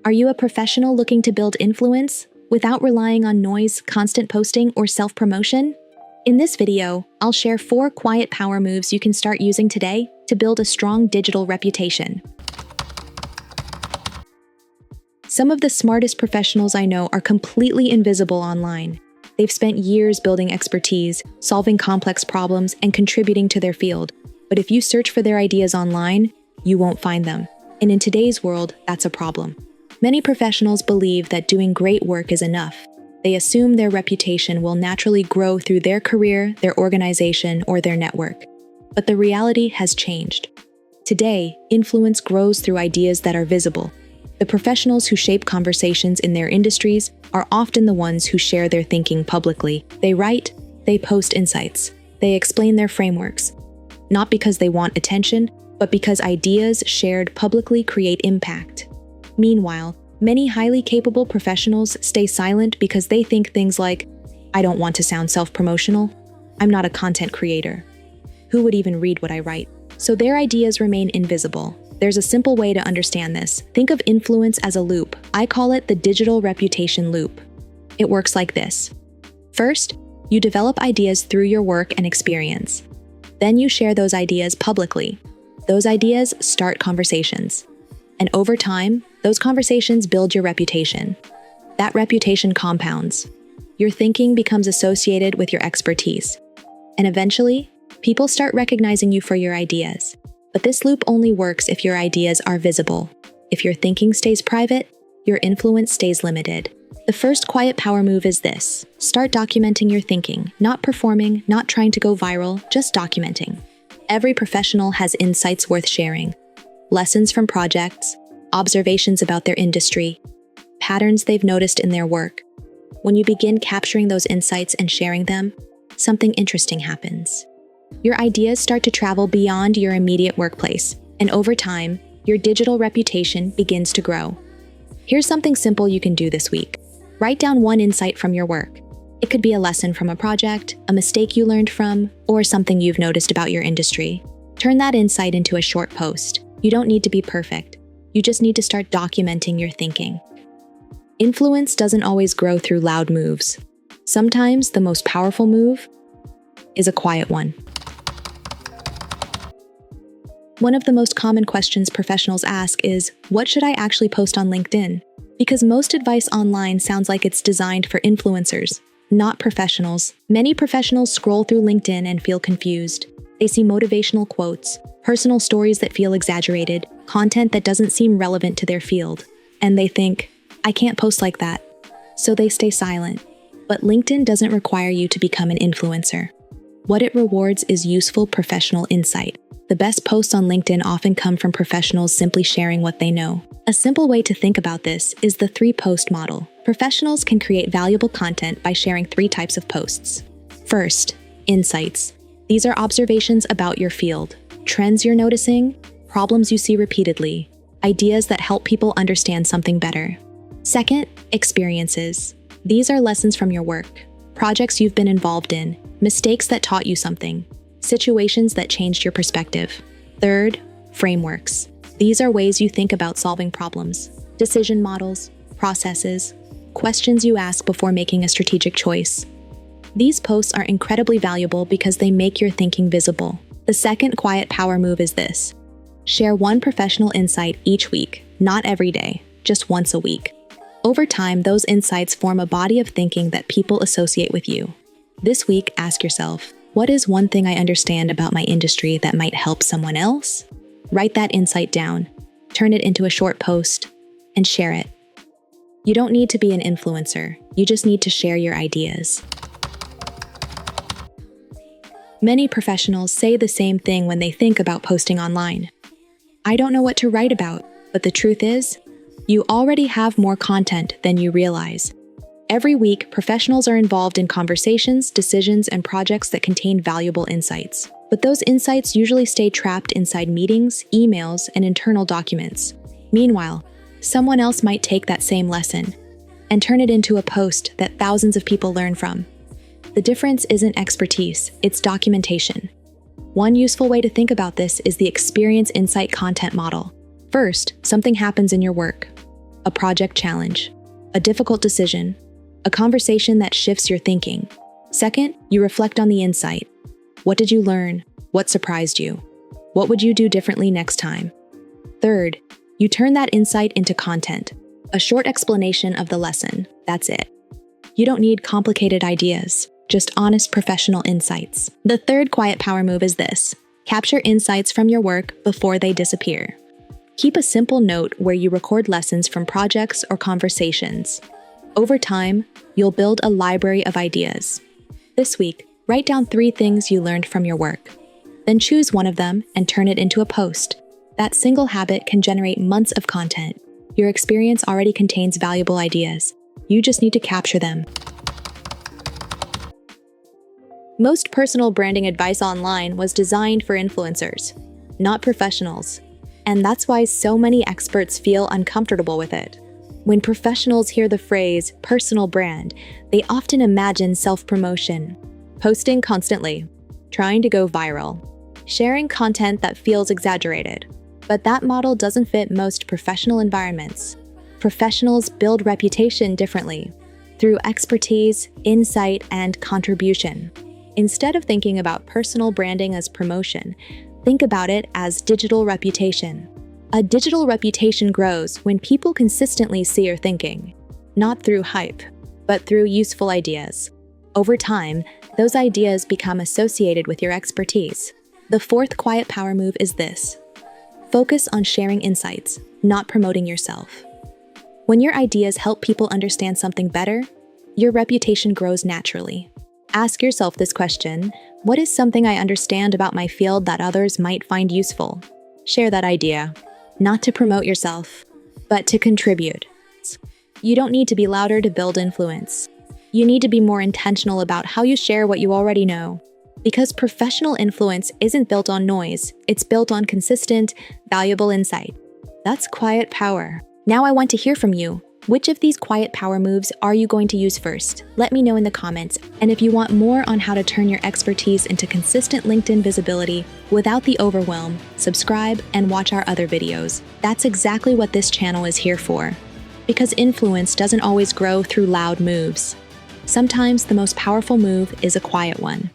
Are you a professional looking to build influence without relying on noise, constant posting, or self-promotion? In this video, I'll share 4 quiet power moves you can start using today to build a strong digital reputation. Some of the smartest professionals I know are completely invisible online. They've spent years building expertise, solving complex problems, and contributing to their field. But if you search for their ideas online, you won't find them. And in today's world, that's a problem. Many professionals believe that doing great work is enough. They assume their reputation will naturally grow through their career, their organization, or their network. But the reality has changed. Today, influence grows through ideas that are visible. The professionals who shape conversations in their industries are often the ones who share their thinking publicly. They write, they post insights, they explain their frameworks, not because they want attention, but because ideas shared publicly create impact. Meanwhile, many highly capable professionals stay silent because they think things like, "I don't want to sound self-promotional. I'm not a content creator. Who would even read what I write?" So their ideas remain invisible. There's a simple way to understand this. Think of influence as a loop. I call it the digital reputation loop. It works like this. First, you develop ideas through your work and experience. Then you share those ideas publicly. Those ideas start conversations. And over time, those conversations build your reputation. That reputation compounds. Your thinking becomes associated with your expertise. And eventually, people start recognizing you for your ideas. But this loop only works if your ideas are visible. If your thinking stays private, your influence stays limited. The first quiet power move is this. Start documenting your thinking, not performing, not trying to go viral, just documenting. Every professional has insights worth sharing. Lessons from projects, observations about their industry, patterns they've noticed in their work. When you begin capturing those insights and sharing them, something interesting happens. Your ideas start to travel beyond your immediate workplace, and over time, your digital reputation begins to grow. Here's something simple you can do this week. Write down one insight from your work. It could be a lesson from a project, a mistake you learned from, or something you've noticed about your industry. Turn that insight into a short post. You don't need to be perfect. You just need to start documenting your thinking. Influence doesn't always grow through loud moves. Sometimes the most powerful move is a quiet one. One of the most common questions professionals ask is, what should I actually post on LinkedIn? Because most advice online sounds like it's designed for influencers, not professionals. Many professionals scroll through LinkedIn and feel confused. They see motivational quotes, personal stories that feel exaggerated, content that doesn't seem relevant to their field. And they think, I can't post like that. So they stay silent. But LinkedIn doesn't require you to become an influencer. What it rewards is useful professional insight. The best posts on LinkedIn often come from professionals simply sharing what they know. A simple way to think about this is the 3-post model. Professionals can create valuable content by sharing 3 types of posts. First, insights. These are observations about your field, trends you're noticing, problems you see repeatedly, ideas that help people understand something better. Second, experiences. These are lessons from your work, projects you've been involved in, mistakes that taught you something, situations that changed your perspective. Third, frameworks. These are ways you think about solving problems, decision models, processes, questions you ask before making a strategic choice. These posts are incredibly valuable because they make your thinking visible. The second quiet power move is this. Share one professional insight each week, not every day, just once a week. Over time, those insights form a body of thinking that people associate with you. This week, ask yourself, what is one thing I understand about my industry that might help someone else? Write that insight down, turn it into a short post, and share it. You don't need to be an influencer, you just need to share your ideas. Many professionals say the same thing when they think about posting online. I don't know what to write about, but the truth is, you already have more content than you realize. Every week, professionals are involved in conversations, decisions, and projects that contain valuable insights. But those insights usually stay trapped inside meetings, emails, and internal documents. Meanwhile, someone else might take that same lesson and turn it into a post that thousands of people learn from. The difference isn't expertise, it's documentation. One useful way to think about this is the experience insight content model. First, something happens in your work. a project challenge, a difficult decision, a conversation that shifts your thinking. Second, you reflect on the insight. What did you learn? What surprised you? What would you do differently next time? Third, you turn that insight into content, a short explanation of the lesson. That's it. You don't need complicated ideas, just honest professional insights. The third quiet power move is this: capture insights from your work before they disappear. Keep a simple note where you record lessons from projects or conversations. Over time, you'll build a library of ideas. This week, write down 3 things you learned from your work. Then choose one of them and turn it into a post. That single habit can generate months of content. Your experience already contains valuable ideas. You just need to capture them. Most personal branding advice online was designed for influencers, not professionals. And that's why so many experts feel uncomfortable with it. When professionals hear the phrase personal brand, they often imagine self-promotion, posting constantly, trying to go viral, sharing content that feels exaggerated. But that model doesn't fit most professional environments. Professionals build reputation differently, through expertise, insight, and contribution. Instead of thinking about personal branding as promotion, think about it as digital reputation. A digital reputation grows when people consistently see your thinking, not through hype, but through useful ideas. Over time, those ideas become associated with your expertise. The fourth quiet power move is this: focus on sharing insights, not promoting yourself. When your ideas help people understand something better, your reputation grows naturally. Ask yourself this question: what is something I understand about my field that others might find useful? Share that idea, not to promote yourself, but to contribute. You don't need to be louder to build influence. You need to be more intentional about how you share what you already know. Because professional influence isn't built on noise, it's built on consistent, valuable insight. That's quiet power. Now I want to hear from you. Which of these quiet power moves are you going to use first? Let me know in the comments. And if you want more on how to turn your expertise into consistent LinkedIn visibility without the overwhelm, subscribe and watch our other videos. That's exactly what this channel is here for. Because influence doesn't always grow through loud moves. Sometimes the most powerful move is a quiet one.